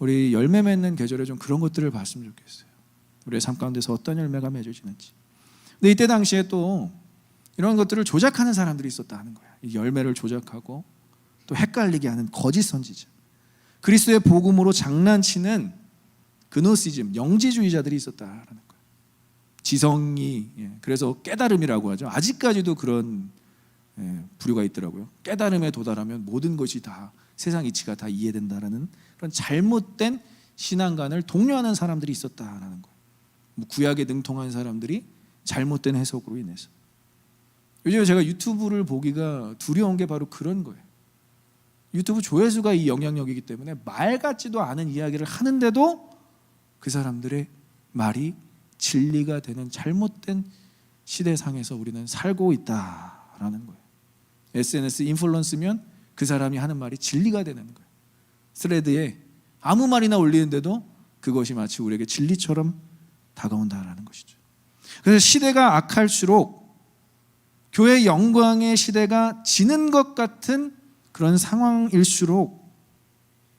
우리 열매 맺는 계절에 좀 그런 것들을 봤으면 좋겠어요. 우리의 삶 가운데서 어떤 열매가 맺어지는지. 근데 이때 당시에 또 이런 것들을 조작하는 사람들이 있었다 하는 거야. 이 열매를 조작하고 또 헷갈리게 하는 거짓 선지자, 그리스도의 복음으로 장난치는 그노시즘, 영지주의자들이 있었다라는 거예요. 지성이, 그래서 깨달음이라고 하죠. 아직까지도 그런 부류가 있더라고요. 깨달음에 도달하면 모든 것이 다, 세상 이치가 다 이해된다라는 그런 잘못된 신앙관을 독려하는 사람들이 있었다라는 거예요. 구약에 능통한 사람들이 잘못된 해석으로 인해서. 요즘 제가 유튜브를 보기가 두려운 게 바로 그런 거예요. 유튜브 조회수가 이 영향력이기 때문에 말 같지도 않은 이야기를 하는데도 그 사람들의 말이 진리가 되는 잘못된 시대상에서 우리는 살고 있다라는 거예요. SNS 인플루언서면 그 사람이 하는 말이 진리가 되는 거예요. 스레드에 아무 말이나 올리는데도 그것이 마치 우리에게 진리처럼 다가온다라는 것이죠. 그래서 시대가 악할수록 교회의 영광의 시대가 지는 것 같은 그런 상황일수록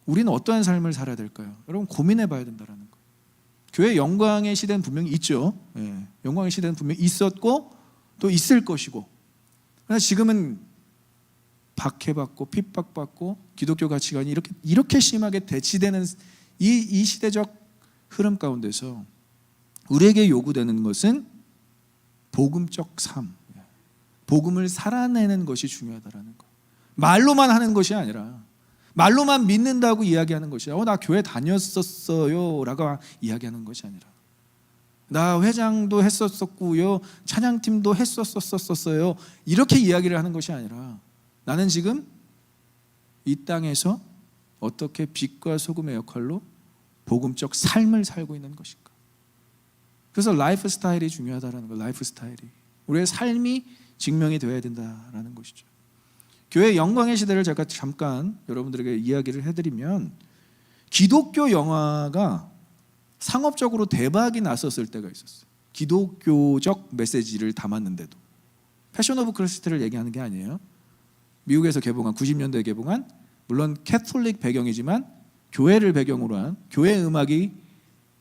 우리는 어떠한 삶을 살아야 될까요? 여러분 고민해 봐야 된다는 거예요. 교회 영광의 시대는 분명히 있죠. 영광의 시대는 분명히 있었고 또 있을 것이고, 그러나 지금은 박해받고 핍박받고 기독교 가치관이 이렇게 심하게 대치되는 이 시대적 흐름 가운데서 우리에게 요구되는 것은 복음적 삶, 복음을 살아내는 것이 중요하다라는 거예요. 말로만 하는 것이 아니라, 말로만 믿는다고 이야기하는 것이 아니라 나 교회 다녔었어요 라고 이야기하는 것이 아니라, 나 회장도 했었었고요, 찬양팀도 했었었어요, 이렇게 이야기를 하는 것이 아니라, 나는 지금 이 땅에서 어떻게 빛과 소금의 역할로 복음적 삶을 살고 있는 것인가. 그래서 라이프 스타일이 중요하다는 거예요. 라이프 스타일이 우리의 삶이 증명이 되어야 된다는 것이죠. 교회 영광의 시대를 제가 잠깐 여러분들에게 이야기를 해드리면, 기독교 영화가 상업적으로 대박이 났었을 때가 있었어요. 기독교적 메시지를 담았는데도. 패션 오브 크리스트를 얘기하는 게 아니에요. 미국에서 개봉한, 90년대에 개봉한, 물론 캐톨릭 배경이지만 교회를 배경으로 한, 교회 음악이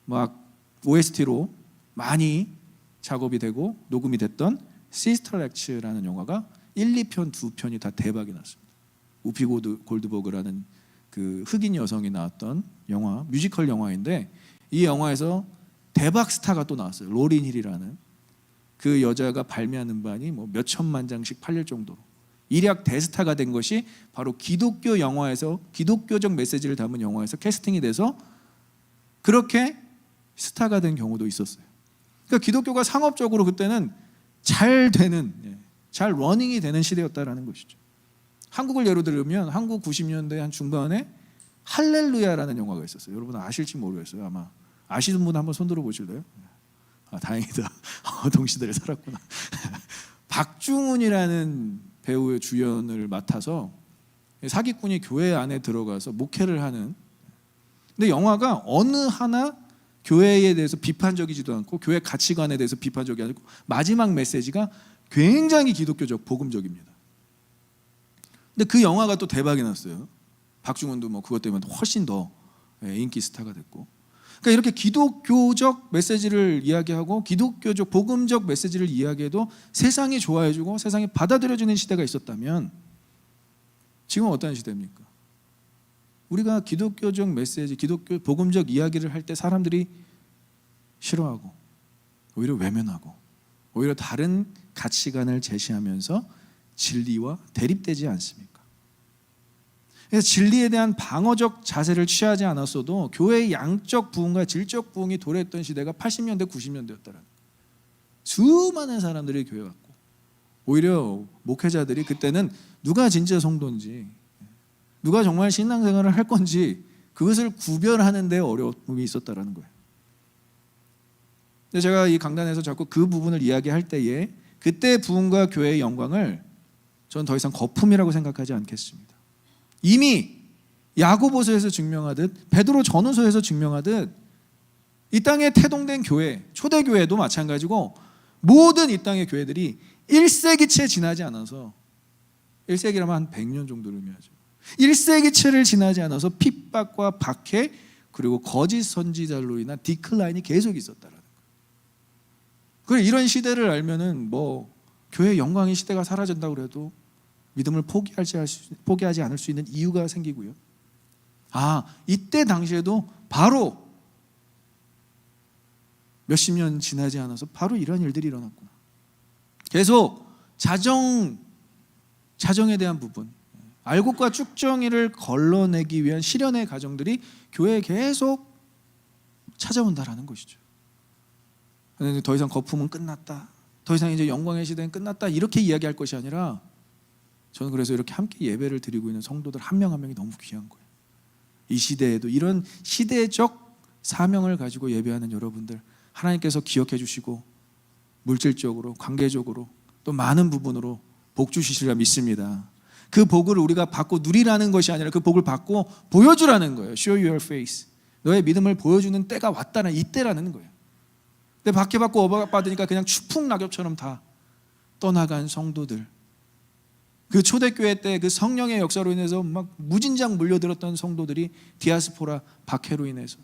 막 OST로 많이 작업이 되고 녹음이 됐던 시스터 액츠라는 영화가 1, 2편, 2편이 다 대박이 났습니다. 우피 골드버그라는 그 흑인 여성이 나왔던 영화, 뮤지컬 영화인데, 이 영화에서 대박 스타가 또 나왔어요. 로린 힐이라는 그 여자가 발매한 음반이 뭐 몇 천만 장씩 팔릴 정도로 일약 대스타가 된 것이 바로 기독교 영화에서, 기독교적 메시지를 담은 영화에서 캐스팅이 돼서 그렇게 스타가 된 경우도 있었어요. 그러니까 기독교가 상업적으로 그때는 잘 되는, 잘 러닝이 되는 시대였다라는 것이죠. 한국을 예로 들면 한국 90년대 한 중반에 할렐루야라는 영화가 있었어요. 여러분 아실지 모르겠어요. 아마 아시는 분 한번 손 들어 보실래요? 다행이다. 동시대를 살았구나. 박중훈이라는 배우의 주연을 맡아서 사기꾼이 교회 안에 들어가서 목회를 하는, 근데 영화가 어느 하나 교회에 대해서 비판적이지도 않고 교회 가치관에 대해서 비판적이 아니고 마지막 메시지가 굉장히 기독교적, 복음적입니다. 근데 그 영화가 또 대박이 났어요. 박중훈도 뭐 그것 때문에 훨씬 더 인기 스타가 됐고. 그러니까 이렇게 기독교적 메시지를 이야기하고 기독교적 복음적 메시지를 이야기해도 세상이 좋아해주고 세상이 받아들여지는 시대가 있었다면, 지금 어떤 시대입니까? 우리가 기독교적 메시지, 기독교 복음적 이야기를 할 때 사람들이 싫어하고 오히려 외면하고 오히려 다른 가치관을 제시하면서 진리와 대립되지 않습니까? 그래서 진리에 대한 방어적 자세를 취하지 않았어도 교회의 양적 부흥과 질적 부흥이 도래했던 시대가 80년대, 90년대였다라는 거예요. 수많은 사람들이 교회 왔고, 오히려 목회자들이 그때는 누가 진짜 성도인지, 누가 정말 신앙생활을 할 건지 그것을 구별하는 데 어려움이 있었다라는 거예요. 근데 제가 이 강단에서 자꾸 그 부분을 이야기할 때에 그때 부흥과 교회의 영광을 저는 더 이상 거품이라고 생각하지 않겠습니다. 이미 야고보서에서 증명하듯, 베드로 전후서에서 증명하듯, 이 땅에 태동된 교회, 초대교회도 마찬가지고 모든 이 땅의 교회들이 1세기채 지나지 않아서, 1세기라면 한 100년 정도를 의미하죠. 1세기채를 지나지 않아서 핍박과 박해, 그리고 거짓 선지자로 인한 디클라인이 계속 있었다라는 거예요. 그래, 이런 시대를 알면은 뭐 교회의 영광의 시대가 사라진다고 그래도 믿음을 포기하지 않을 수 있는 이유가 생기고요. 이때 당시에도 바로 몇십 년 지나지 않아서 바로 이런 일들이 일어났구나. 계속 자정에 대한 부분, 알곡과 쭉정이를 걸러내기 위한 실현의 과정들이 교회에 계속 찾아온다라는 것이죠. 더 이상 거품은 끝났다, 더 이상 이제 영광의 시대는 끝났다, 이렇게 이야기할 것이 아니라, 저는 그래서 이렇게 함께 예배를 드리고 있는 성도들 한 명 한 명이 너무 귀한 거예요. 이 시대에도 이런 시대적 사명을 가지고 예배하는 여러분들, 하나님께서 기억해 주시고 물질적으로, 관계적으로, 또 많은 부분으로 복 주시리라 믿습니다. 그 복을 우리가 받고 누리라는 것이 아니라 그 복을 받고 보여주라는 거예요. Show your face. 너의 믿음을 보여주는 때가 왔다는, 이때라는 거예요. 근데 박해받고 어박받으니까 그냥 추풍낙엽처럼 다 떠나간 성도들, 그 초대교회 때 그 성령의 역사로 인해서 막 무진장 물려들었던 성도들이 디아스포라 박해로 인해서,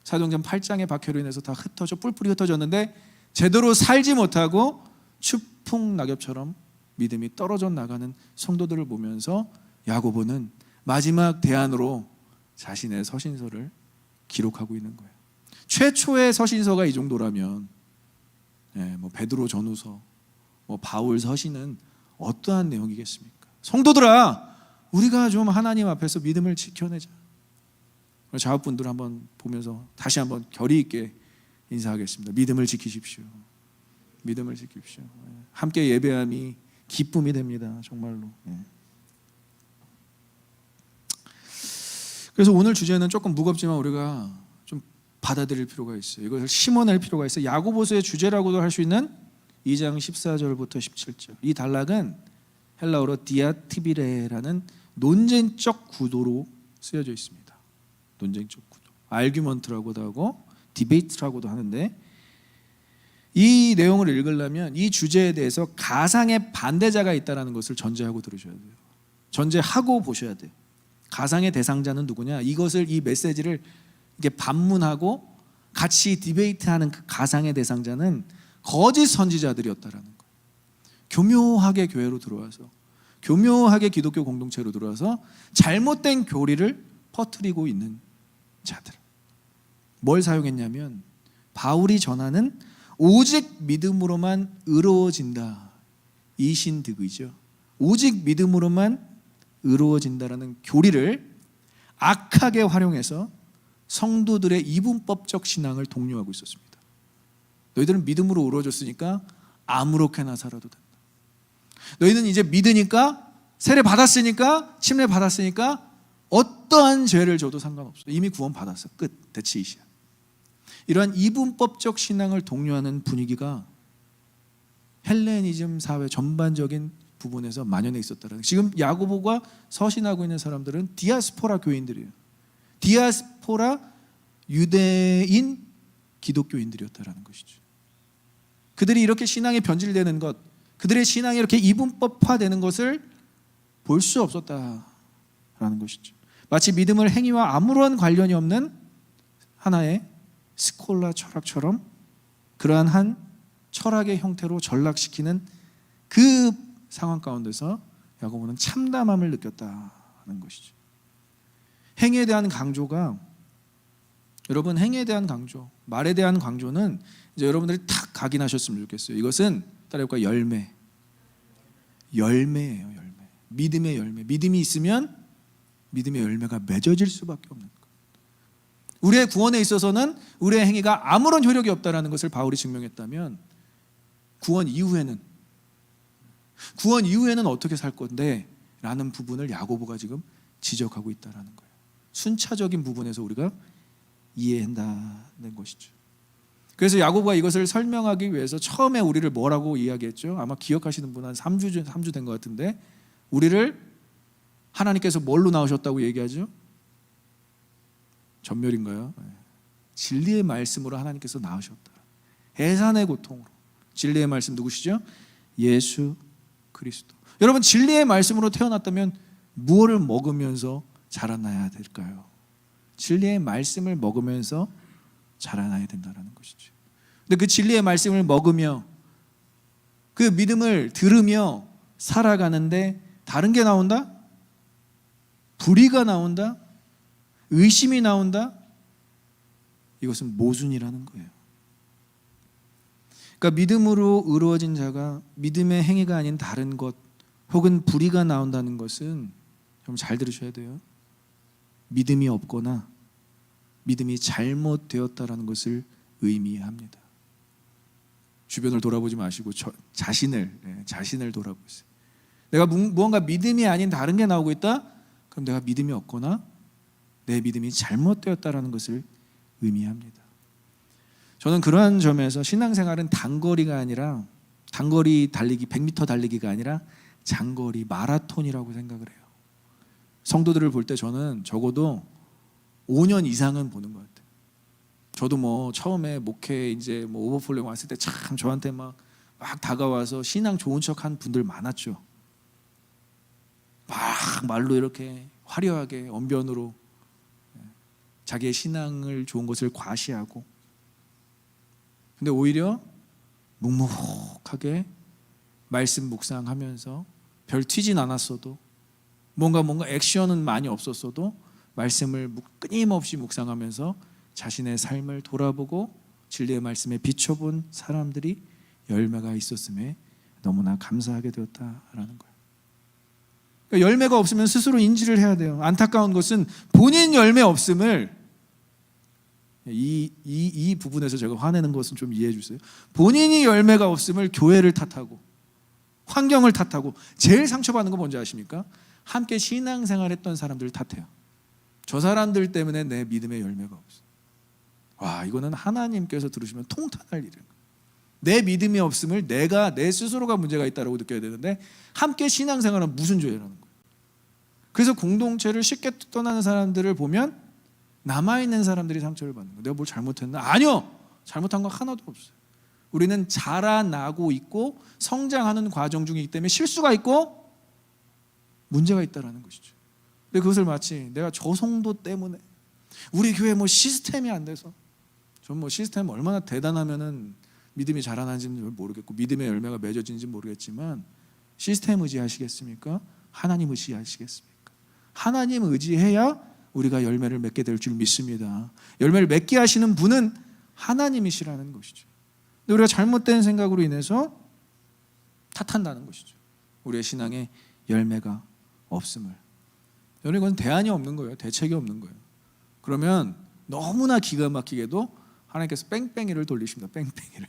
사도행전 8장의 박해로 인해서 다 뿔뿔이 흩어졌는데 제대로 살지 못하고 추풍낙엽처럼 믿음이 떨어져 나가는 성도들을 보면서 야고보는 마지막 대안으로 자신의 서신서를 기록하고 있는 거예요. 최초의 서신서가 이 정도라면 뭐 베드로 전후서, 뭐 바울 서신은 어떠한 내용이겠습니까? 성도들아, 우리가 좀 하나님 앞에서 믿음을 지켜내자. 자업분들 한번 보면서 다시 한번 결의 있게 인사하겠습니다. 믿음을 지키십시오. 믿음을 지키십시오. 함께 예배함이 기쁨이 됩니다. 정말로. 그래서 오늘 주제는 조금 무겁지만 우리가 좀 받아들일 필요가 있어요. 이것을 심어낼 필요가 있어요. 야고보서의 주제라고도 할 수 있는 2장 14절부터 17절. 이 단락은 헬라어로 디아티비레라는 논쟁적 구도로 쓰여져 있습니다. 논쟁적 구도. 아르규먼트라고도 하고 디베이트라고도 하는데, 이 내용을 읽으려면 이 주제에 대해서 가상의 반대자가 있다는 것을 전제하고 들으셔야 돼요. 전제하고 보셔야 돼요. 가상의 대상자는 누구냐? 이것을, 이 메시지를 이게 반문하고 같이 디베이트하는 그 가상의 대상자는 거짓 선지자들이었다라는 거예요. 교묘하게 교회로 들어와서, 교묘하게 기독교 공동체로 들어와서 잘못된 교리를 퍼뜨리고 있는 자들. 뭘 사용했냐면, 바울이 전하는 오직 믿음으로만 의로워진다, 이신득의죠. 오직 믿음으로만 의로워진다라는 교리를 악하게 활용해서 성도들의 이분법적 신앙을 독려하고 있었습니다. 너희들은 믿음으로 의로워졌으니까 아무렇게나 살아도 된다. 너희는 이제 믿으니까, 세례 받았으니까, 침례 받았으니까 어떠한 죄를 져도 상관없어. 이미 구원 받았어. 끝. 대치이시야. 이러한 이분법적 신앙을 독려하는 분위기가 헬레니즘 사회 전반적인 부분에서 만연해 있었다는. 지금 야고보가 서신하고 있는 사람들은 디아스포라 교인들이에요. 디아스포라 유대인 기독교인들이었다라는 것이죠. 그들이 이렇게 신앙이 변질되는 것, 그들의 신앙이 이렇게 이분법화되는 것을 볼 수 없었다라는 것이죠. 마치 믿음을 행위와 아무런 관련이 없는 하나의 스콜라 철학처럼 그러한 한 철학의 형태로 전락시키는 그 상황 가운데서 야고보는 참담함을 느꼈다는 것이죠. 행위에 대한 강조가, 여러분, 행위에 대한 강조, 말에 대한 강조는 이제 여러분들이 탁 각인하셨으면 좋겠어요. 이것은 따라해볼까요? 열매예요. 열매. 믿음의 열매. 믿음이 있으면 믿음의 열매가 맺어질 수밖에 없는 것. 우리의 구원에 있어서는 우리의 행위가 아무런 효력이 없다는 것을 바울이 증명했다면, 구원 이후에는 어떻게 살 건데? 라는 부분을 야고보가 지금 지적하고 있다는 거예요. 순차적인 부분에서 우리가 이해한다는 것이죠. 그래서 야고보가 이것을 설명하기 위해서 처음에 우리를 뭐라고 이야기했죠? 아마 기억하시는 분 한 3주 된 것 같은데, 우리를 하나님께서 뭘로 나오셨다고 얘기하죠? 전멸인가요? 진리의 말씀으로 하나님께서 나오셨다. 해산의 고통으로. 진리의 말씀 누구시죠? 예수 그리스도. 여러분, 진리의 말씀으로 태어났다면 무엇을 먹으면서 자라나야 될까요? 진리의 말씀을 먹으면서 자라나야 된다는 것이죠. 근데 그 진리의 말씀을 먹으며 그 믿음을 들으며 살아가는데 다른 게 나온다? 불의가 나온다? 의심이 나온다? 이것은 모순이라는 거예요. 그러니까 믿음으로 이루어진 자가 믿음의 행위가 아닌 다른 것 혹은 불의가 나온다는 것은 여러분 잘 들으셔야 돼요. 믿음이 없거나 믿음이 잘못되었다라는 것을 의미합니다. 주변을 돌아보지 마시고 자신을 돌아보세요. 내가 무언가 믿음이 아닌 다른 게 나오고 있다? 그럼 내가 믿음이 없거나 내 믿음이 잘못되었다라는 것을 의미합니다. 저는 그러한 점에서 신앙생활은 단거리가 아니라 단거리 달리기 100m 달리기가 아니라 장거리 마라톤이라고 생각을 해요. 성도들을 볼 때 저는 적어도 5년 이상은 보는 것 같아요. 저도 뭐 처음에 목회 이제 뭐 오버플레이 왔을 때 참 저한테 막 다가와서 신앙 좋은 척한 분들 많았죠. 막 말로 이렇게 화려하게 언변으로 자기의 신앙을 좋은 것을 과시하고, 근데 오히려 묵묵하게 말씀 묵상하면서 별 튀진 않았어도 뭔가 액션은 많이 없었어도 말씀을 끊임없이 묵상하면서 자신의 삶을 돌아보고 진리의 말씀에 비춰본 사람들이 열매가 있었음에 너무나 감사하게 되었다라는 거예요. 그러니까 열매가 없으면 스스로 인지를 해야 돼요. 안타까운 것은 본인 열매 없음을 이 부분에서 제가 화내는 것은 좀 이해해 주세요. 본인이 열매가 없음을 교회를 탓하고 환경을 탓하고 제일 상처받는 거 뭔지 아십니까? 함께 신앙생활했던 사람들을 탓해요. 저 사람들 때문에 내 믿음의 열매가 없어. 와, 이거는 하나님께서 들으시면 통탄할 일이에요. 내 믿음이 없음을 내가 내 스스로가 문제가 있다고 느껴야 되는데 함께 신앙생활은 무슨 죄라는 거예요. 그래서 공동체를 쉽게 떠나는 사람들을 보면 남아있는 사람들이 상처를 받는 거예요. 내가 뭘 잘못했나? 아니요, 잘못한 거 하나도 없어요. 우리는 자라나고 있고 성장하는 과정 중이기 때문에 실수가 있고 문제가 있다는 것이죠. 근데 그것을 마치 내가 저 성도 때문에 우리 교회 뭐 시스템이 안 돼서, 전 뭐 시스템 얼마나 대단하면은 믿음이 자라나는지는 모르겠고 믿음의 열매가 맺어지는지 모르겠지만 시스템 의지하시겠습니까? 하나님 의지하시겠습니까? 하나님 의지해야 우리가 열매를 맺게 될 줄 믿습니다. 열매를 맺게 하시는 분은 하나님이시라는 것이죠. 근데 우리가 잘못된 생각으로 인해서 탓한다는 것이죠. 우리의 신앙에 열매가 없음을. 여러분, 이건 대안이 없는 거예요. 대책이 없는 거예요. 그러면 너무나 기가 막히게도 하나님께서 뺑뺑이를 돌리십니다. 뺑뺑이를.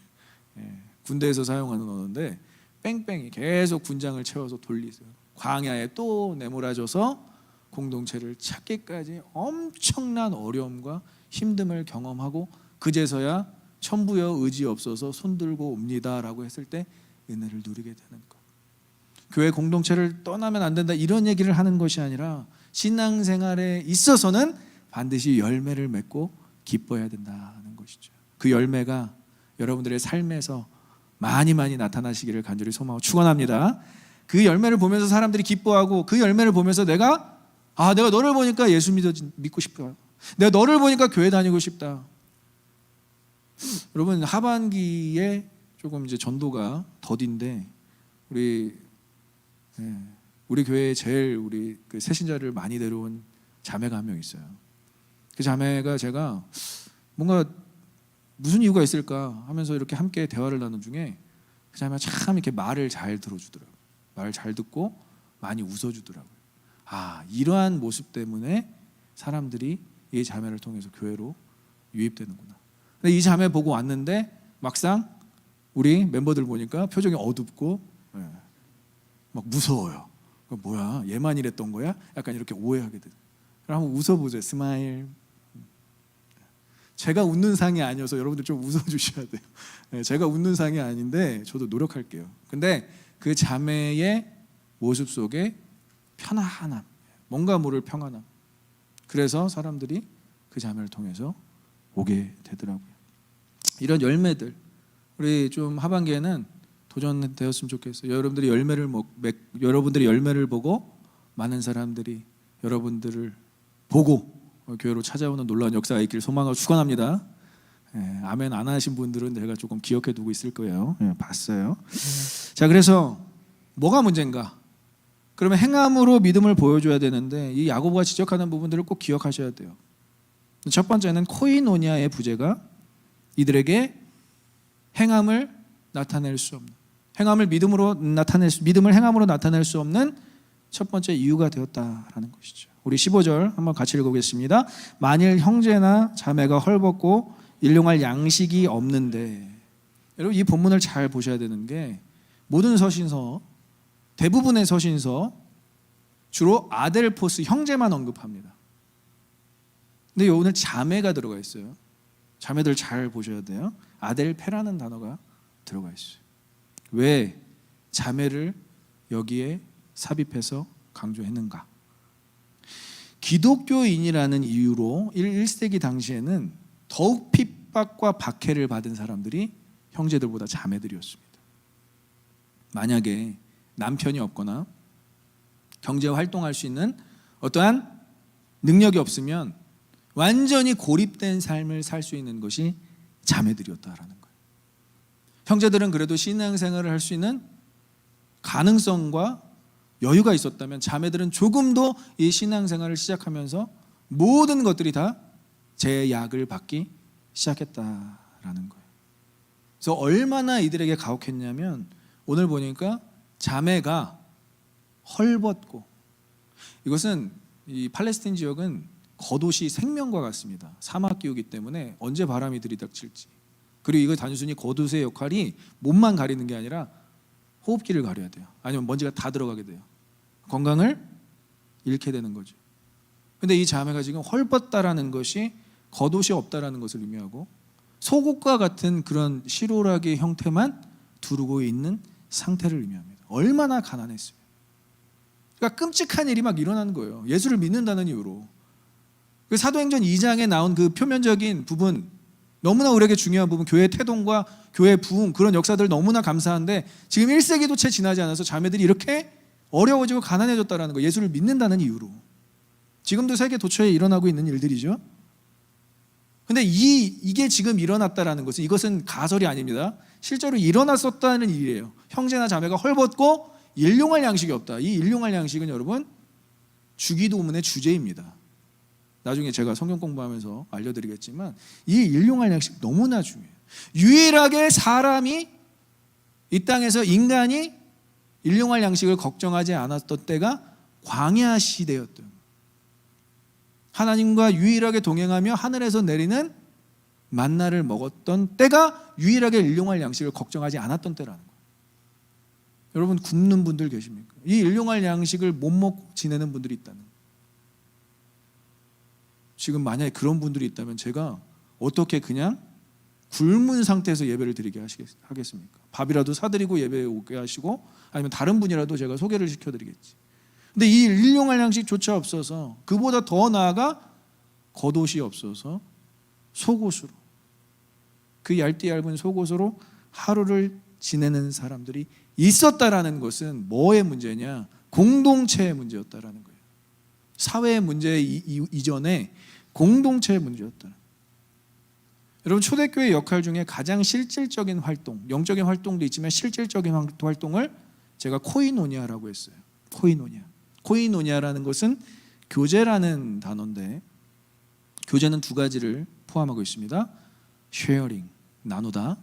군대에서 사용하는 언어인데 뺑뺑이 계속 군장을 채워서 돌리세요. 광야에 또 내몰아져서 공동체를 찾기까지 엄청난 어려움과 힘듦을 경험하고 그제서야 천부여 의지 없어서 손들고 옵니다라고 했을 때 은혜를 누리게 되는 것. 교회 공동체를 떠나면 안 된다 이런 얘기를 하는 것이 아니라 신앙생활에 있어서는 반드시 열매를 맺고 기뻐해야 된다는 것이죠. 그 열매가 여러분들의 삶에서 많이 나타나시기를 간절히 소망하고 축원합니다. 그 열매를 보면서 사람들이 기뻐하고 그 열매를 보면서 내가 너를 보니까 예수 믿고 싶다. 내가 너를 보니까 교회 다니고 싶다. 여러분, 하반기에 조금 이제 전도가 더딘데 우리 교회에 제일 우리 그 새신자를 많이 데려온 자매가 한 명 있어요. 그 자매가 제가 뭔가 무슨 이유가 있을까 하면서 이렇게 함께 대화를 나눈 중에 그 자매가 참 이렇게 말을 잘 들어주더라고요. 말을 잘 듣고 많이 웃어주더라고요. 이러한 모습 때문에 사람들이 이 자매를 통해서 교회로 유입되는구나. 근데 이 자매 보고 왔는데 막상 우리 멤버들 보니까 표정이 어둡고 막 무서워요. 뭐야, 얘만 이랬던 거야? 약간 이렇게 오해하게 돼요. 그럼 한번 웃어보세요. 스마일. 제가 웃는 상이 아니어서 여러분들 좀 웃어주셔야 돼요. 제가 웃는 상이 아닌데 저도 노력할게요. 근데 그 자매의 모습 속에 편안함, 뭔가 모를 평안함. 그래서 사람들이 그 자매를 통해서 오게 되더라고요. 이런 열매들 우리 좀 하반기에는 도전되었으면 좋겠어요. 여러분들이 열매를 보고 많은 사람들이 여러분들을 보고 교회로 찾아오는 놀라운 역사가 있길 소망하고 축원합니다. 아멘 안 하신 분들은 제가 조금 기억해 두고 있을 거예요. 봤어요. 자, 그래서 뭐가 문제인가? 그러면 행함으로 믿음을 보여줘야 되는데 이 야고보가 지적하는 부분들을 꼭 기억하셔야 돼요. 첫 번째는 코이노니아의 부재가 이들에게 행함을 나타낼 수 없는, 믿음을 행함으로 나타낼 수 없는 첫 번째 이유가 되었다라는 것이죠. 우리 15절 한번 같이 읽어보겠습니다. 만일 형제나 자매가 헐벗고 일용할 양식이 없는데, 여러분 이 본문을 잘 보셔야 되는 게 모든 서신서, 대부분의 서신서 주로 아델포스 형제만 언급합니다. 근데 오늘 자매가 들어가 있어요. 자매들 잘 보셔야 돼요. 아델페라는 단어가 들어가 있어요. 왜 자매를 여기에 삽입해서 강조했는가? 기독교인이라는 이유로 1세기 당시에는 더욱 핍박과 박해를 받은 사람들이 형제들보다 자매들이었습니다. 만약에 남편이 없거나 경제 활동할 수 있는 어떠한 능력이 없으면 완전히 고립된 삶을 살 수 있는 것이 자매들이었다라는 거예요. 형제들은 그래도 신앙생활을 할 수 있는 가능성과 여유가 있었다면 자매들은 조금 더 이 신앙생활을 시작하면서 모든 것들이 다 제약을 받기 시작했다라는 거예요. 그래서 얼마나 이들에게 가혹했냐면 오늘 보니까 자매가 헐벗고, 이것은 이 팔레스타인 지역은 겉옷이 생명과 같습니다. 사막 기후이기 때문에 언제 바람이 들이닥칠지, 그리고 이거 단순히 겉옷의 역할이 몸만 가리는 게 아니라 호흡기를 가려야 돼요. 아니면 먼지가 다 들어가게 돼요. 건강을 잃게 되는 거죠. 근데 이 자매가 지금 헐벗다라는 것이 겉옷이 없다라는 것을 의미하고 속옷과 같은 그런 시로락의 형태만 두르고 있는 상태를 의미합니다. 얼마나 가난했어요. 그러니까 끔찍한 일이 막 일어나는 거예요. 예수를 믿는다는 이유로. 그 사도행전 2장에 나온 그 표면적인 부분, 너무나 우리에게 중요한 부분, 교회의 태동과 교회의 부흥, 그런 역사들 너무나 감사한데 지금 1세기도 채 지나지 않아서 자매들이 이렇게 어려워지고 가난해졌다는 거, 예수를 믿는다는 이유로. 지금도 세계 도처에 일어나고 있는 일들이죠. 근데 이게 지금 일어났다라는 것은, 이것은 가설이 아닙니다. 실제로 일어났었다는 일이에요. 형제나 자매가 헐벗고 일용할 양식이 없다. 이 일용할 양식은 여러분 주기도문의 주제입니다. 나중에 제가 성경 공부하면서 알려드리겠지만 이 일용할 양식 너무나 중요해요. 유일하게 사람이 이 땅에서 인간이 일용할 양식을 걱정하지 않았던 때가 광야 시대였던, 하나님과 유일하게 동행하며 하늘에서 내리는 만나를 먹었던 때가 유일하게 일용할 양식을 걱정하지 않았던 때라는 거예요. 여러분 굶는 분들 계십니까? 이 일용할 양식을 못 먹고 지내는 분들이 있다는 거예요. 지금 만약에 그런 분들이 있다면 제가 어떻게 그냥 굶은 상태에서 예배를 드리게 하겠습니까? 밥이라도 사드리고 예배에 오게 하시고, 아니면 다른 분이라도 제가 소개를 시켜드리겠지. 근데 이 일용할 양식조차 없어서, 그보다 더 나아가 겉옷이 없어서 속옷으로, 그 얇은 속옷으로 하루를 지내는 사람들이 있었다라는 것은 뭐의 문제냐? 공동체의 문제였다라는 거예요. 사회의 문제 이전에 공동체의 문제였다. 여러분 초대교회의 역할 중에 가장 실질적인 활동, 영적인 활동도 있지만 실질적인 활동을 제가 코이노니아라고 했어요. 코이노니아라는 것은 교제라는 단어인데, 교제는 두 가지를 포함하고 있습니다. 쉐어링, 나누다.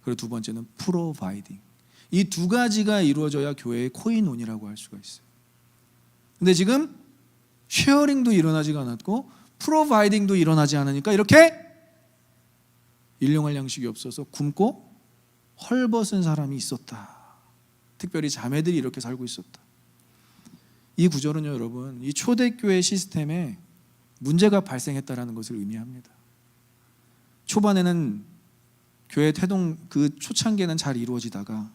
그리고 두 번째는 프로바이딩. 이 두 가지가 이루어져야 교회의 코이노니라고 할 수가 있어요. 근데 지금 쉐어링도 일어나지가 않았고 프로바이딩도 일어나지 않으니까 이렇게 일용할 양식이 없어서 굶고 헐벗은 사람이 있었다. 특별히 자매들이 이렇게 살고 있었다. 이 구절은요, 여러분, 이 초대교회 시스템에 문제가 발생했다라는 것을 의미합니다. 초반에는 교회 태동, 그 초창기에는 잘 이루어지다가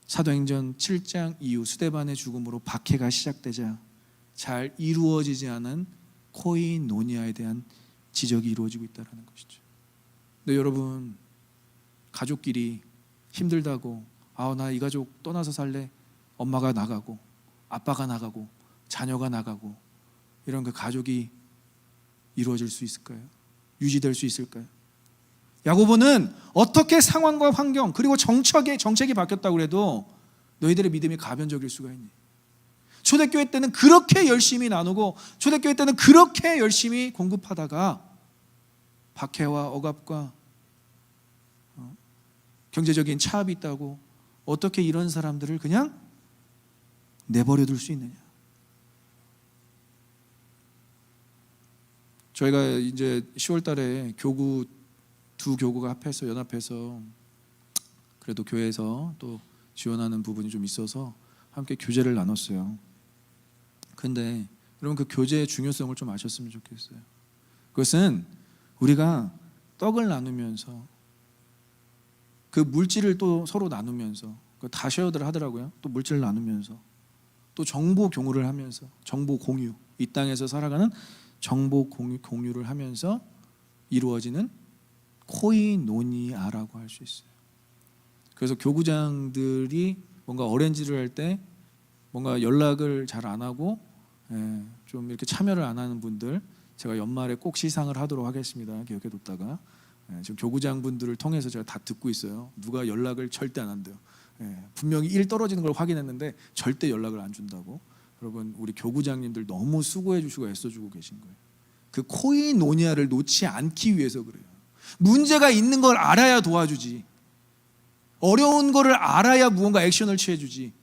사도행전 7장 이후 스데반의 죽음으로 박해가 시작되자 잘 이루어지지 않은 코이노니아에 대한 지적이 이루어지고 있다는 것이죠. 근데 여러분, 가족끼리 힘들다고, 나 이 가족 떠나서 살래, 엄마가 나가고 아빠가 나가고 자녀가 나가고, 이런 그 가족이 이루어질 수 있을까요? 유지될 수 있을까요? 야고보는 어떻게 상황과 환경 그리고 정책이 바뀌었다고 해도 너희들의 믿음이 가변적일 수가 있니? 초대교회 때는 그렇게 열심히 나누고 초대교회 때는 그렇게 열심히 공급하다가 박해와 억압과 경제적인 차압이 있다고 어떻게 이런 사람들을 그냥 내버려 둘 수 있느냐? 저희가 이제 10월 달에 두 교구가 합해서 연합해서 그래도 교회에서 또 지원하는 부분이 좀 있어서 함께 교제를 나눴어요. 근데 여러분 그 교제의 중요성을 좀 아셨으면 좋겠어요. 그것은 우리가 떡을 나누면서 그 물질을 또 서로 나누면서 다 쉐어들 하더라고요. 또 물질을 나누면서 또 정보 공유를 하면서 정보 공유, 이 땅에서 살아가는 정보 공유를 하면서 이루어지는 코이노니아라고 할 수 있어요. 그래서 교구장들이 뭔가 어레인지를 할 때 뭔가 연락을 잘 안 하고 좀 이렇게 참여를 안 하는 분들, 제가 연말에 꼭 시상을 하도록 하겠습니다. 기억해뒀다가 지금 교구장 분들을 통해서 제가 다 듣고 있어요. 누가 연락을 절대 안 한대요. 분명히 일 떨어지는 걸 확인했는데 절대 연락을 안 준다고. 여러분 우리 교구장님들 너무 수고해 주시고 애써주고 계신 거예요. 그 코이노니아를 놓지 않기 위해서 그래요. 문제가 있는 걸 알아야 도와주지. 어려운 거를 알아야 무언가 액션을 취해주지.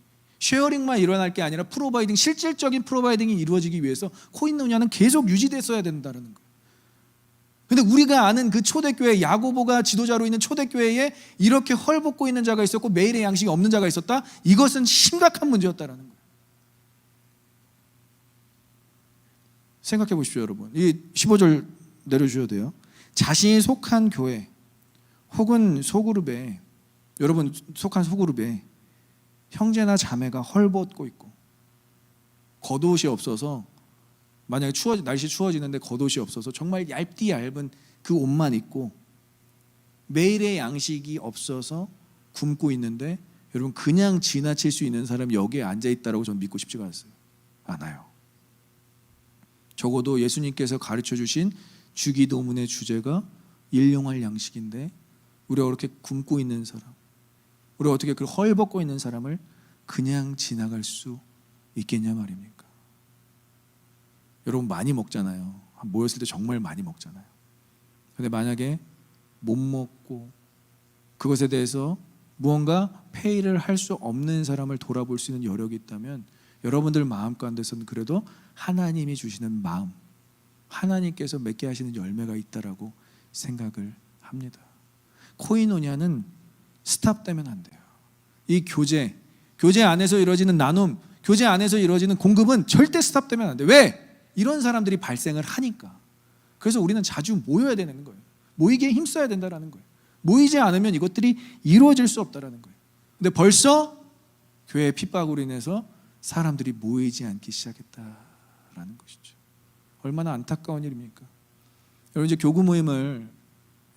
쉐어링만 일어날 게 아니라 프로바이딩, 실질적인 프로바이딩이 이루어지기 위해서 코이노니아는 계속 유지됐어야 된다는 거예요. 근데 우리가 아는 그 초대교회, 야고보가 지도자로 있는 초대교회에 이렇게 헐벗고 있는 자가 있었고 매일의 양식이 없는 자가 있었다. 이것은 심각한 문제였다는 거예요. 생각해 보십시오, 여러분. 이 15절 내려주셔도 돼요. 자신이 속한 교회 혹은 소그룹에, 여러분 속한 소그룹에 형제나 자매가 헐벗고 있고 겉옷이 없어서, 만약에 날씨 추워지는데 겉옷이 없어서 정말 얇은 그 옷만 입고 매일의 양식이 없어서 굶고 있는데, 여러분 그냥 지나칠 수 있는 사람이 여기에 앉아있다라고 저는 믿고 싶지가 않아요. 적어도 예수님께서 가르쳐 주신 주기도문의 주제가 일용할 양식인데 우리가 그렇게 굶고 있는 사람, 우리가 어떻게 그 헐벗고 있는 사람을 그냥 지나갈 수 있겠냐 말입니까? 여러분 많이 먹잖아요. 모였을 때 정말 많이 먹잖아요. 근데 만약에 못 먹고 그것에 대해서 무언가 페이를 할 수 없는 사람을 돌아볼 수 있는 여력이 있다면 여러분들 마음 가운데서는 그래도 하나님이 주시는 마음, 하나님께서 맺게 하시는 열매가 있다라고 생각을 합니다. 코이노니아는 스탑되면 안 돼요. 이 교제 안에서 이루어지는 나눔, 교제 안에서 이루어지는 공급은 절대 스탑되면 안 돼요. 왜? 이런 사람들이 발생을 하니까. 그래서 우리는 자주 모여야 되는 거예요. 모이기에 힘써야 된다는 거예요. 모이지 않으면 이것들이 이루어질 수 없다는 거예요. 근데 벌써 교회의 핍박으로 인해서 사람들이 모이지 않기 시작했다라는 것이죠. 얼마나 안타까운 일입니까? 여러분 이제 교구 모임을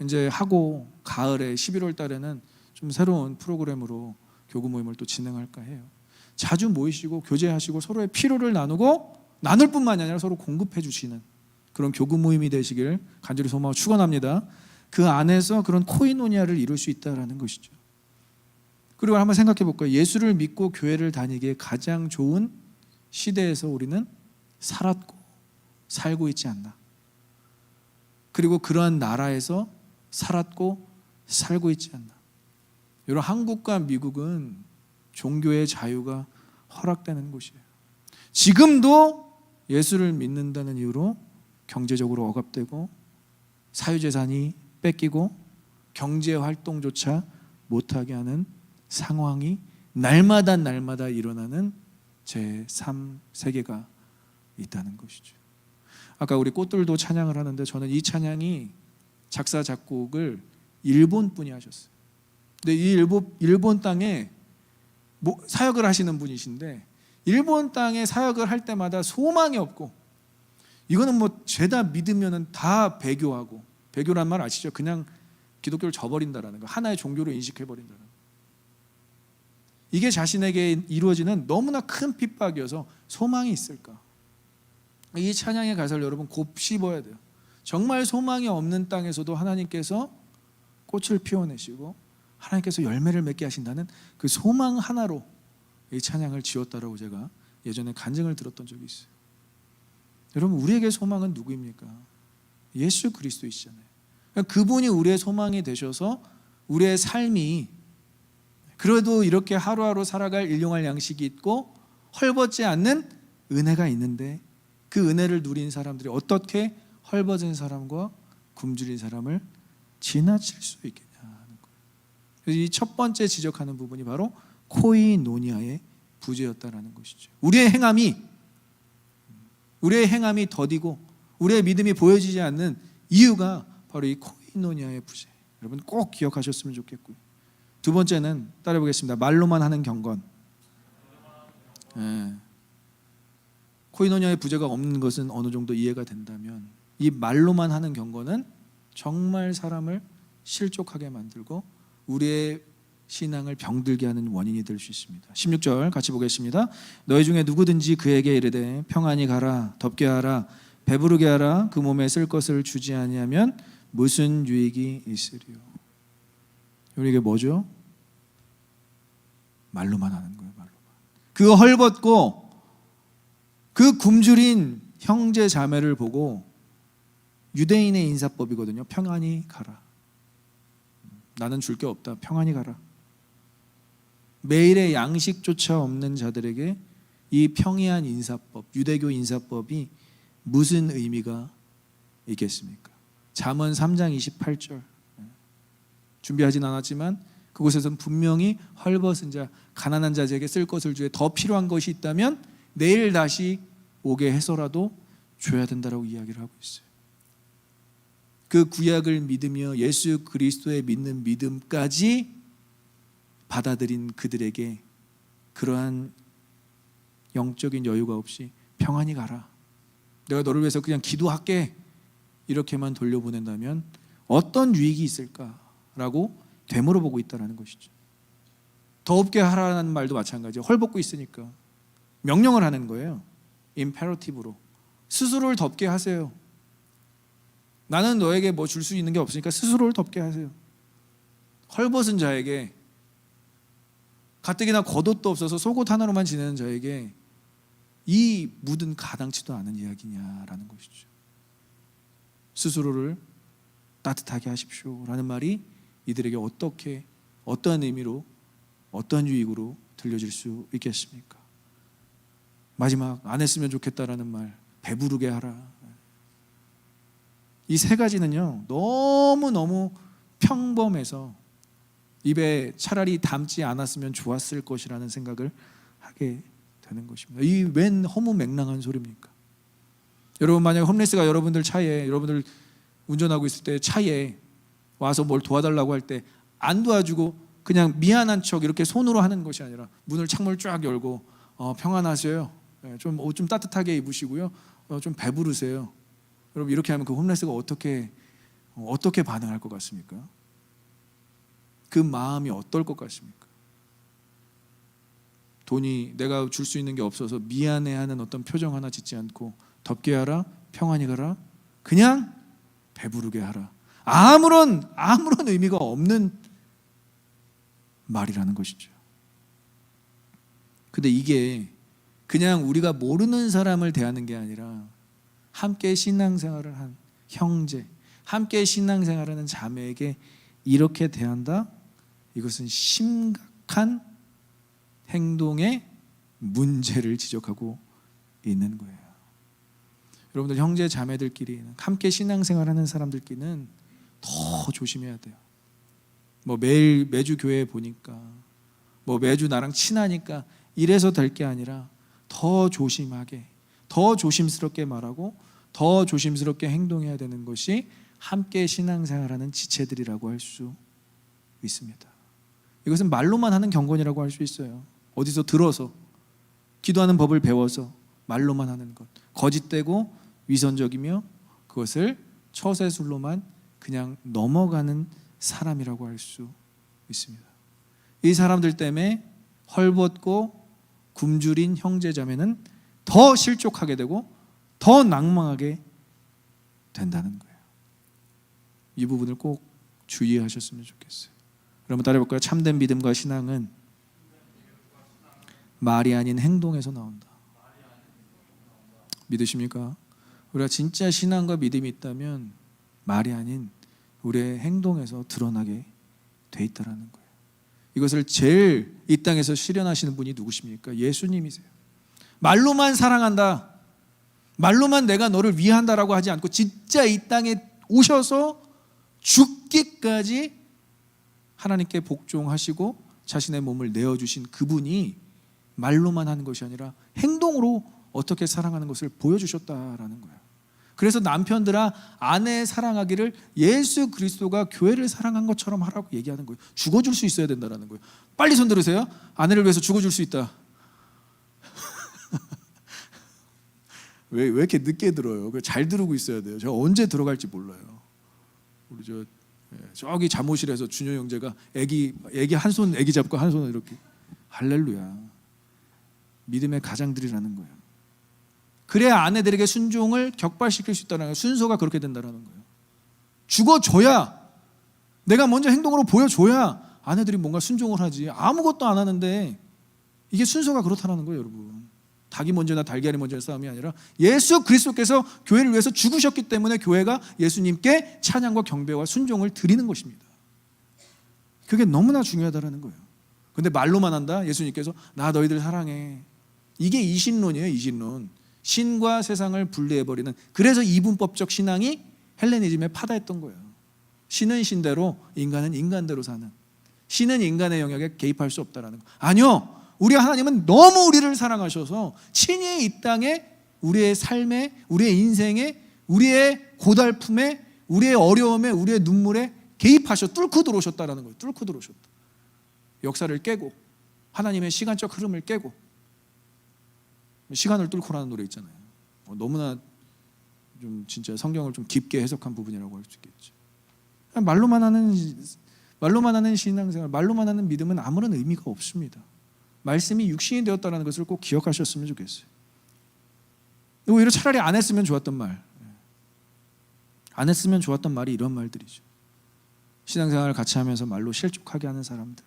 이제 하고 가을에 11월 달에는 좀 새로운 프로그램으로 교구 모임을 또 진행할까 해요. 자주 모이시고 교제하시고 서로의 필요를 나눌 뿐만이 아니라 서로 공급해 주시는 그런 교구 모임이 되시길 간절히 소망하고 축원합니다. 그 안에서 그런 코이노니아를 이룰 수 있다라는 것이죠. 그리고 한번 생각해 볼까요? 예수를 믿고 교회를 다니기에 가장 좋은 시대에서 우리는 살고 있지 않나. 그리고 그러한 나라에서 살고 있지 않나. 여러분 한국과 미국은 종교의 자유가 허락되는 곳이에요. 지금도 예수를 믿는다는 이유로 경제적으로 억압되고 사유재산이 뺏기고 경제활동조차 못하게 하는 상황이 날마다 일어나는 제3세계가 있다는 것이죠. 아까 우리 꽃들도 찬양을 하는데 저는 이 찬양이 작사 작곡을 일본 분이 하셨어요. 근데 이 일본 땅에 사역을 하시는 분이신데 일본 땅에 사역을 할 때마다 소망이 없고, 이거는 죄다 믿으면은 다 배교하고, 배교란 말 아시죠? 그냥 기독교를 저버린다라는 거, 하나의 종교로 인식해버린다는 거. 이게 자신에게 이루어지는 너무나 큰 핍박이어서 소망이 있을까? 이 찬양의 가사를 여러분 곱씹어야 돼요. 정말 소망이 없는 땅에서도 하나님께서 꽃을 피워내시고 하나님께서 열매를 맺게 하신다는 그 소망 하나로 이 찬양을 지었다라고 제가 예전에 간증을 들었던 적이 있어요. 여러분, 우리에게 소망은 누구입니까? 예수 그리스도이시잖아요. 그분이 우리의 소망이 되셔서 우리의 삶이 그래도 이렇게 하루하루 살아갈 일용할 양식이 있고 헐벗지 않는 은혜가 있는데 그 은혜를 누린 사람들이 어떻게 헐벗은 사람과 굶주린 사람을 지나칠 수 있겠냐는 거예요. 이 첫 번째 지적하는 부분이 바로 코이노니아의 부재였다라는 것이죠. 우리의 행함이 더디고 우리의 믿음이 보여지지 않는 이유가 바로 이 코이노니아의 부재. 여러분 꼭 기억하셨으면 좋겠고요. 두 번째는 따라 보겠습니다. 말로만 하는 경건. 코이노니아의 부재가 없는 것은 어느 정도 이해가 된다면 이 말로만 하는 경건은 정말 사람을 실족하게 만들고 우리의 신앙을 병들게 하는 원인이 될 수 있습니다. 16절 같이 보겠습니다. 너희 중에 누구든지 그에게 이르되 평안히 가라, 덥게 하라, 배부르게 하라, 그 몸에 쓸 것을 주지 아니하면 무슨 유익이 있으리요. 이게 뭐죠? 말로만 하는 거예요. 말로만. 그 헐벗고 그 굶주린 형제 자매를 보고 유대인의 인사법이거든요. 평안히 가라. 나는 줄 게 없다. 평안히 가라. 매일의 양식조차 없는 자들에게 이 평이한 인사법, 유대교 인사법이 무슨 의미가 있겠습니까? 잠언 3장 28절. 준비하진 않았지만 그곳에서는 분명히 헐벗은 자, 가난한 자에게 쓸 것을 주에 더 필요한 것이 있다면 내일 다시 오게 해서라도 줘야 된다라고 이야기를 하고 있어요. 그 구약을 믿으며 예수 그리스도의 믿는 믿음까지 받아들인 그들에게 그러한 영적인 여유가 없이 평안히 가라, 내가 너를 위해서 그냥 기도할게, 이렇게만 돌려보낸다면 어떤 유익이 있을까라고 되물어보고 있다는 것이죠. 더럽게 하라는 말도 마찬가지예요. 헐벗고 있으니까 명령을 하는 거예요. 임페러티브로 스스로를 덥게 하세요. 나는 너에게 뭐 줄 수 있는 게 없으니까 스스로를 덥게 하세요. 헐벗은 자에게, 가뜩이나 겉옷도 없어서 속옷 하나로만 지내는 자에게 이 묻은 가당치도 않은 이야기냐라는 것이죠. 스스로를 따뜻하게 하십시오 라는 말이 이들에게 어떻게, 어떤 의미로, 어떤 유익으로 들려질 수 있겠습니까? 마지막, 안 했으면 좋겠다라는 말, 배부르게 하라. 이 세 가지는요 너무너무 평범해서 입에 차라리 담지 않았으면 좋았을 것이라는 생각을 하게 되는 것입니다. 이 웬 허무맹랑한 소리입니까? 여러분, 만약 홈리스가 여러분들 차에, 여러분들 운전하고 있을 때 차에 와서 뭘 도와달라고 할 때 안 도와주고 그냥 미안한 척 이렇게 손으로 하는 것이 아니라 문을, 창문을 쫙 열고 평안하세요, 좀 옷 좀 따뜻하게 입으시고요, 좀 배부르세요. 여러분, 이렇게 하면 그 홈리스가 어떻게 반응할 것 같습니까? 그 마음이 어떨 것 같습니까? 돈이, 내가 줄 수 있는 게 없어서 미안해하는 어떤 표정 하나 짓지 않고 덥게 하라, 평안히 가라, 그냥 배부르게 하라. 아무런 의미가 없는 말이라는 것이죠. 근데 이게 그냥 우리가 모르는 사람을 대하는 게 아니라 함께 신앙생활을 한 형제, 함께 신앙생활을 하는 자매에게 이렇게 대한다? 이것은 심각한 행동의 문제를 지적하고 있는 거예요. 여러분들, 형제 자매들끼리, 함께 신앙생활하는 사람들끼리는 더 조심해야 돼요. 뭐 매주 교회에 보니까, 뭐 매주 나랑 친하니까 이래서 될 게 아니라 더 조심하게, 더 조심스럽게 말하고 더 조심스럽게 행동해야 되는 것이 함께 신앙생활하는 지체들이라고 할 수 있습니다. 이것은 말로만 하는 경건이라고 할 수 있어요. 어디서 들어서, 기도하는 법을 배워서 말로만 하는 것, 거짓되고 위선적이며 그것을 처세술로만 그냥 넘어가는 사람이라고 할 수 있습니다. 이 사람들 때문에 헐벗고 굶주린 형제자매는 더 실족하게 되고 더 낭망하게 된다는 거예요. 이 부분을 꼭 주의하셨으면 좋겠어요. 여러분 따라해볼까요? 참된 믿음과 신앙은 말이 아닌 행동에서 나온다. 믿으십니까? 우리가 진짜 신앙과 믿음이 있다면 말이 아닌 우리의 행동에서 드러나게 돼 있다라는 거예요. 이것을 제일 이 땅에서 실현하시는 분이 누구십니까? 예수님이세요. 말로만 사랑한다, 말로만 내가 너를 위한다라고 하지 않고 진짜 이 땅에 오셔서 죽기까지 하나님께 복종하시고 자신의 몸을 내어주신 그분이 말로만 하는 것이 아니라 행동으로 어떻게 사랑하는 것을 보여주셨다라는 거예요. 그래서 남편들아 아내 사랑하기를 예수 그리스도가 교회를 사랑한 것처럼 하라고 얘기하는 거예요. 죽어줄 수 있어야 된다는 거예요. 빨리 손 들으세요. 아내를 위해서 죽어줄 수 있다. 왜 이렇게 늦게 들어요? 잘 들고 있어야 돼요. 제가 언제 들어갈지 몰라요. 우리 저기 잠옷실에서 준효 형제가 애기 한 손 애기 잡고 한 손을 이렇게 할렐루야. 믿음의 가장들이라는 거예요. 그래야 아내들에게 순종을 격발시킬 수 있다는 거예요. 순서가 그렇게 된다는 거예요. 죽어줘야, 내가 먼저 행동으로 보여줘야 아내들이 뭔가 순종을 하지. 아무것도 안 하는데 이게 순서가 그렇다는 거예요, 여러분. 닭이 먼저나 달걀이 먼저의 싸움이 아니라 예수 그리스도께서 교회를 위해서 죽으셨기 때문에 교회가 예수님께 찬양과 경배와 순종을 드리는 것입니다. 그게 너무나 중요하다는 거예요. 근데 말로만 한다? 예수님께서 나 너희들 사랑해. 이게 이신론이에요, 이신론. 신과 세상을 분리해버리는. 그래서 이분법적 신앙이 헬레니즘에 파다했던 거예요. 신은 신대로, 인간은 인간대로 사는. 신은 인간의 영역에 개입할 수 없다는 거. 아니요, 우리 하나님은 너무 우리를 사랑하셔서 친히 이 땅에 우리의 삶에, 우리의 인생에, 우리의 고달픔에, 우리의 어려움에, 우리의 눈물에 개입하셔 뚫고 들어오셨다는 거예요. 뚫고 들어오셨다. 역사를 깨고, 하나님의 시간적 흐름을 깨고. 시간을 뚫고라는 노래 있잖아요. 너무나 좀 진짜 성경을 좀 깊게 해석한 부분이라고 할 수 있겠죠. 말로만 하는 신앙생활, 말로만 하는 믿음은 아무런 의미가 없습니다. 말씀이 육신이 되었다는 것을 꼭 기억하셨으면 좋겠어요. 오히려 차라리 안 했으면 좋았던 말, 안 했으면 좋았던 말이 이런 말들이죠. 신앙생활을 같이 하면서 말로 실족하게 하는 사람들.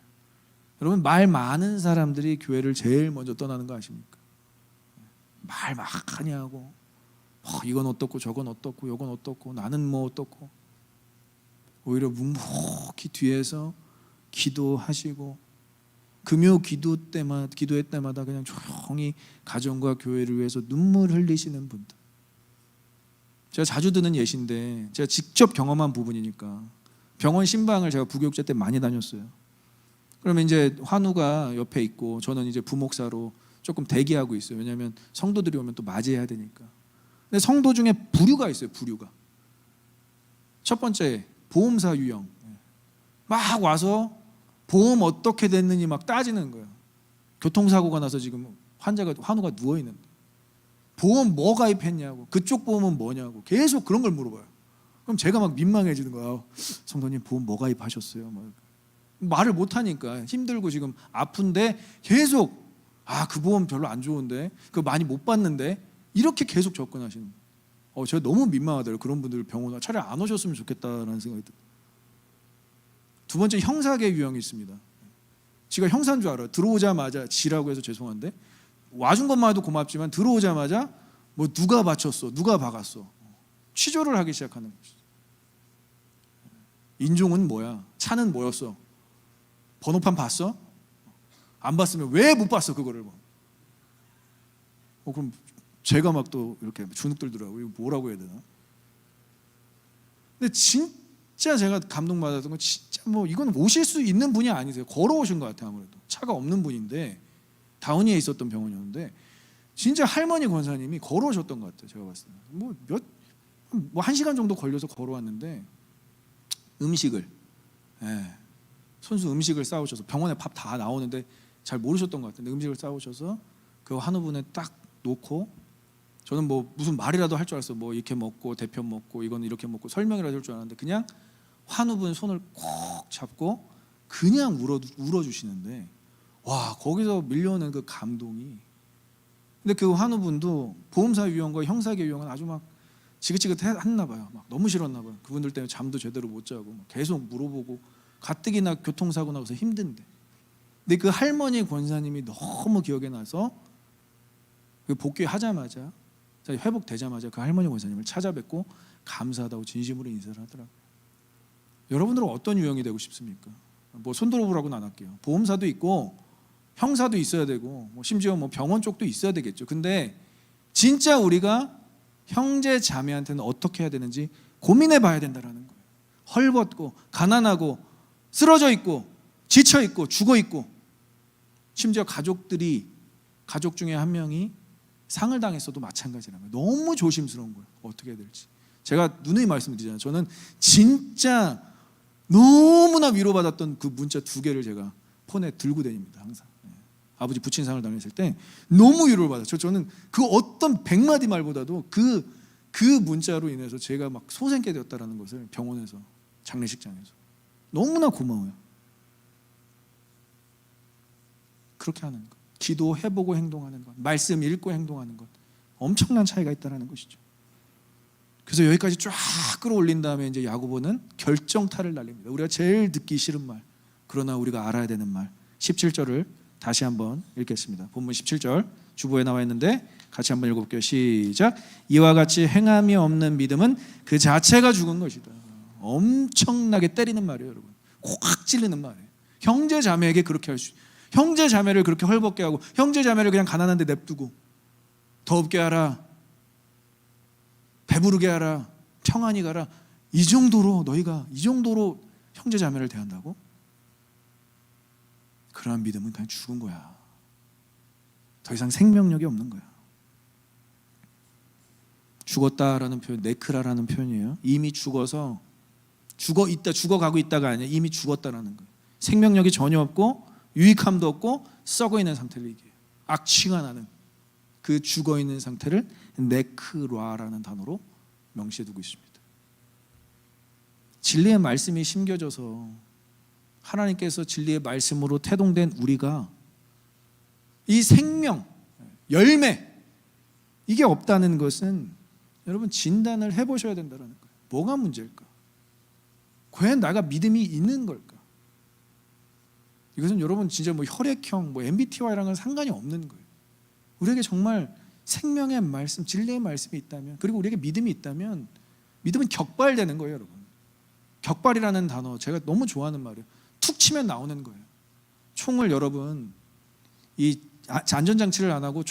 여러분, 말 많은 사람들이 교회를 제일 먼저 떠나는 거 아십니까? 말 많이 하고 이건 어떻고 저건 어떻고 요건 어떻고 나는 뭐 어떻고, 오히려 묵묵히 뒤에서 기도하시고 금요 기도회 때마다 그냥 조용히 가정과 교회를 위해서 눈물 흘리시는 분들. 제가 자주 드는 예시인데 제가 직접 경험한 부분이니까, 병원 신방을 제가 부교육자 때 많이 다녔어요. 그러면 이제 환우가 옆에 있고 저는 이제 부목사로 조금 대기하고 있어요. 왜냐하면 성도들이 오면 또 맞이해야 되니까. 근데 성도 중에 부류가 있어요. 부류가. 첫 번째, 보험사 유형. 막 와서 보험 어떻게 됐느니 막 따지는 거예요. 교통사고가 나서 지금 환우가 누워 있는데 보험 뭐 가입했냐고, 그쪽 보험은 뭐냐고 계속 그런 걸 물어봐요. 그럼 제가 막 민망해지는 거야. 성도님 보험 뭐 가입하셨어요? 말을 못 하니까 힘들고 지금 아픈데 계속 그 보험 별로 안 좋은데, 그거 많이 못 받는데, 이렇게 계속 접근하시는 거예요. 제가 너무 민망하더라고요. 그런 분들 병원 차라리 안 오셨으면 좋겠다라는 생각이 들어요. 두 번째, 형사계 유형이 있습니다. 지가 형사인 줄 알아요. 들어오자마자 지라고 해서 죄송한데 와준 것만 해도 고맙지만 들어오자마자 뭐 누가 바쳤어, 누가 박았어, 취조를 하기 시작하는 거죠. 인종은 뭐야, 차는 뭐였어, 번호판 봤어? 안 봤으면 왜 못 봤어 그거를. 그럼 제가 막 또 이렇게 주눅 들더라고요. 이거 뭐라고 해야 되나? 근데 진짜 제가 감동받았던 건, 진짜 이건 오실 수 있는 분이 아니세요. 걸어오신 것 같아요. 아무래도 차가 없는 분인데 다운이에 있었던 병원이었는데 진짜 할머니 권사님이 걸어오셨던 것 같아요. 제가 봤을 때 뭐 1시간 정도 걸려서 걸어왔는데 음식을, 손수 음식을 싸우셔서, 병원에 밥 다 나오는데 잘 모르셨던 것 같은데 음식을 싸우셔서 그 한우분에 딱 놓고, 저는 무슨 말이라도 할 줄 알았어요. 이렇게 먹고 대편 먹고 이건 이렇게 먹고 설명이라도 할 줄 알았는데 그냥 한우분 손을 콕 잡고 그냥 울어주시는데, 와, 거기서 밀려오는 그 감동이. 근데 그 한우분도 보험사 유형과 형사계 유형은 아주 막 지긋지긋했나 봐요. 막 너무 싫었나 봐요. 그분들 때문에 잠도 제대로 못 자고 막 계속 물어보고 가뜩이나 교통사고 나서 힘든데. 근데 그 할머니 권사님이 너무 기억에 나서 복귀하자마자 회복되자마자 그 할머니 권사님을 찾아뵙고 감사하다고 진심으로 인사를 하더라고요. 여러분들은 어떤 유형이 되고 싶습니까? 뭐 손들어보라고는 안 할게요. 보험사도 있고 형사도 있어야 되고 심지어 뭐 병원 쪽도 있어야 되겠죠. 근데 진짜 우리가 형제 자매한테는 어떻게 해야 되는지 고민해 봐야 된다는 거예요. 헐벗고 가난하고 쓰러져 있고 지쳐 있고 죽어 있고 심지어 가족 중에 한 명이 상을 당했어도 마찬가지라는 거예요. 너무 조심스러운 거예요. 어떻게 해야 될지. 제가 누누이 말씀드리잖아요. 저는 진짜 너무나 위로받았던 그 문자 2개를 제가 폰에 들고 다닙니다. 항상. 아버지 부친상을 당했을 때 너무 위로를 받았죠. 저는 그 어떤 100마디 말보다도 그 문자로 인해서 제가 막 소생케 되었다는 것을 병원에서 장례식장에서 너무나 고마워요. 그렇게 하는 것, 기도해보고 행동하는 것, 말씀 읽고 행동하는 것, 엄청난 차이가 있다는 것이죠. 그래서 여기까지 쫙 끌어올린 다음에 이제 야고보는 결정타를 날립니다. 우리가 제일 듣기 싫은 말, 그러나 우리가 알아야 되는 말. 17절을 다시 한번 읽겠습니다. 본문 17절 주보에 나와 있는데 같이 한번 읽어볼게요. 시작. 이와 같이 행함이 없는 믿음은 그 자체가 죽은 것이다. 엄청나게 때리는 말이에요, 여러분. 확 찔리는 말이에요. 형제 자매에게 그렇게 할 수, 형제 자매를 그렇게 헐벗게 하고 형제 자매를 그냥 가난한데 냅두고 더 없게 하라, 배부르게 하라, 평안히 가라. 이 정도로 너희가 이 정도로 형제 자매를 대한다고? 그러한 믿음은 그냥 죽은 거야. 더 이상 생명력이 없는 거야. 죽었다라는 표현, 네크라라는 표현이에요. 이미 죽어서 죽어가고 있다가 아니야. 이미 죽었다라는 거예요. 생명력이 전혀 없고 유익함도 없고 썩어 있는 상태를 얘기해요. 악취가 나는 그 죽어 있는 상태를 네크라라는 단어로 명시해 두고 있습니다. 진리의 말씀이 심겨져서 하나님께서 진리의 말씀으로 태동된 우리가 이 생명, 열매 이게 없다는 것은 여러분 진단을 해보셔야 된다는 거예요. 뭐가 문제일까? 과연 내가 믿음이 있는 걸까? 이것은 여러분 진짜 뭐 혈액형, MBTI랑은 상관이 없는 거예요. 우리에게 정말 생명의 말씀, 진리의 말씀이 있다면, 그리고 우리에게 믿음이 있다면 믿음은 격발되는 거예요, 여러분. 격발이라는 단어 제가 너무 좋아하는 말이에요. 툭 치면 나오는 거예요. 총을 여러분 이 안전장치를 안 하고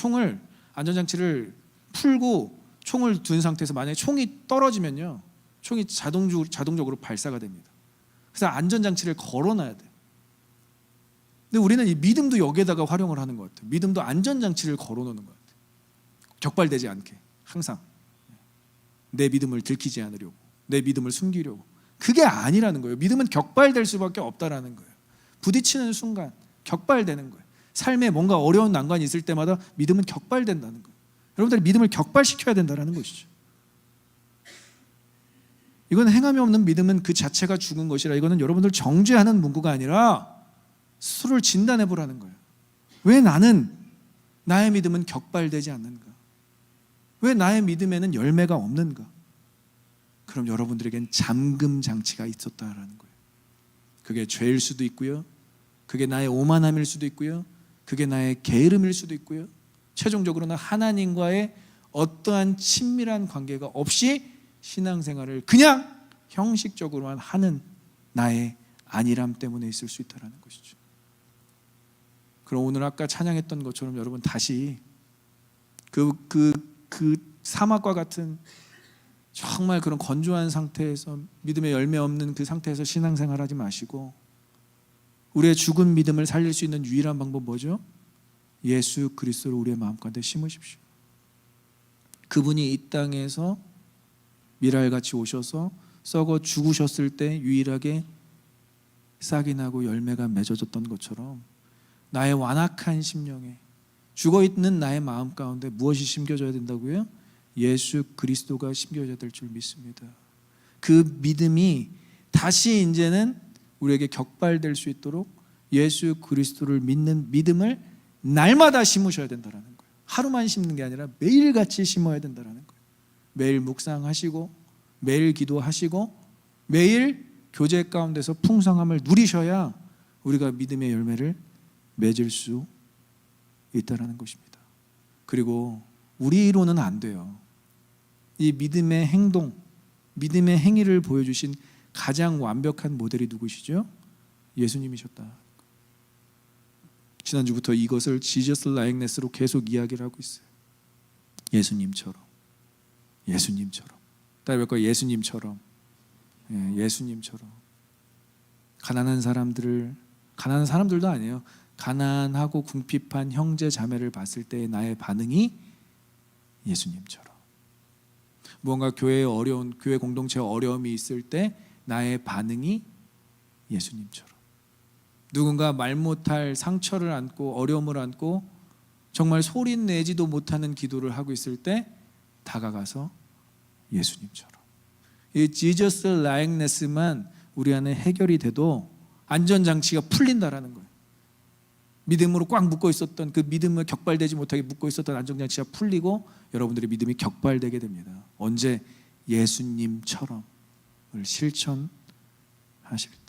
안전장치를 풀고 총을 둔 상태에서 만약에 총이 떨어지면요, 총이 자동적으로 발사가 됩니다. 그래서 안전장치를 걸어놔야 돼요. 근데 우리는 이 믿음도 여기에다가 활용을 하는 것 같아요. 믿음도 안전장치를 걸어놓는 것 같아요. 격발되지 않게 항상 내 믿음을 들키지 않으려고, 내 믿음을 숨기려고. 그게 아니라는 거예요. 믿음은 격발될 수밖에 없다라는 거예요. 부딪히는 순간 격발되는 거예요. 삶에 뭔가 어려운 난관이 있을 때마다 믿음은 격발된다는 거예요. 여러분들이 믿음을 격발시켜야 된다는 것이죠. 이건 행함이 없는 믿음은 그 자체가 죽은 것이라, 이거는 여러분들 정죄하는 문구가 아니라 스스로를 진단해 보라는 거예요. 왜 나의 믿음은 격발되지 않는가? 왜 나의 믿음에는 열매가 없는가? 그럼 여러분들에겐 잠금 장치가 있었다라는 거예요. 그게 죄일 수도 있고요, 그게 나의 오만함일 수도 있고요, 그게 나의 게으름일 수도 있고요, 최종적으로는 하나님과의 어떠한 친밀한 관계가 없이 신앙생활을 그냥 형식적으로만 하는 나의 안일함 때문에 있을 수 있다는 것이죠. 그럼 오늘 아까 찬양했던 것처럼 여러분 다시 그 사막과 같은 정말 그런 건조한 상태에서, 믿음의 열매 없는 그 상태에서 신앙생활하지 마시고, 우리의 죽은 믿음을 살릴 수 있는 유일한 방법 뭐죠? 예수 그리스도를 우리의 마음가운데 심으십시오. 그분이 이 땅에서 미랄같이 오셔서 썩어 죽으셨을 때 유일하게 싹이 나고 열매가 맺어졌던 것처럼 나의 완악한 심령에, 죽어있는 나의 마음 가운데 무엇이 심겨져야 된다고요? 예수 그리스도가 심겨져야 될 줄 믿습니다. 그 믿음이 다시 이제는 우리에게 격발될 수 있도록 예수 그리스도를 믿는 믿음을 날마다 심으셔야 된다는 거예요. 하루만 심는 게 아니라 매일같이 심어야 된다는 거예요. 매일 묵상하시고 매일 기도하시고 매일 교제 가운데서 풍성함을 누리셔야 우리가 믿음의 열매를 맺을 수 있다라는 것입니다. 그리고 우리로는 안 돼요. 이 믿음의 행동, 믿음의 행위를 보여주신 가장 완벽한 모델이 누구시죠? 예수님이셨다. 지난주부터 이것을 지저스 라이크네스로 계속 이야기를 하고 있어요. 예수님처럼. 따라할까요? 예수님처럼. 예수님처럼. 가난한 사람들도 아니에요. 가난하고 궁핍한 형제 자매를 봤을 때 나의 반응이 예수님처럼. 무언가 교회에 교회 공동체에 어려움이 있을 때 나의 반응이 예수님처럼. 누군가 말 못할 상처를 안고 어려움을 안고 정말 소리 내지도 못하는 기도를 하고 있을 때 다가가서 예수님처럼. 이 지저스 라이크네스만 우리 안에 해결이 돼도 안전장치가 풀린다라는 거예요. 믿음으로 꽉 묶고 있었던 그 믿음을 격발되지 못하게 묶고 있었던 안전장치가 풀리고 여러분들의 믿음이 격발되게 됩니다. 언제? 예수님처럼을 실천하실 때.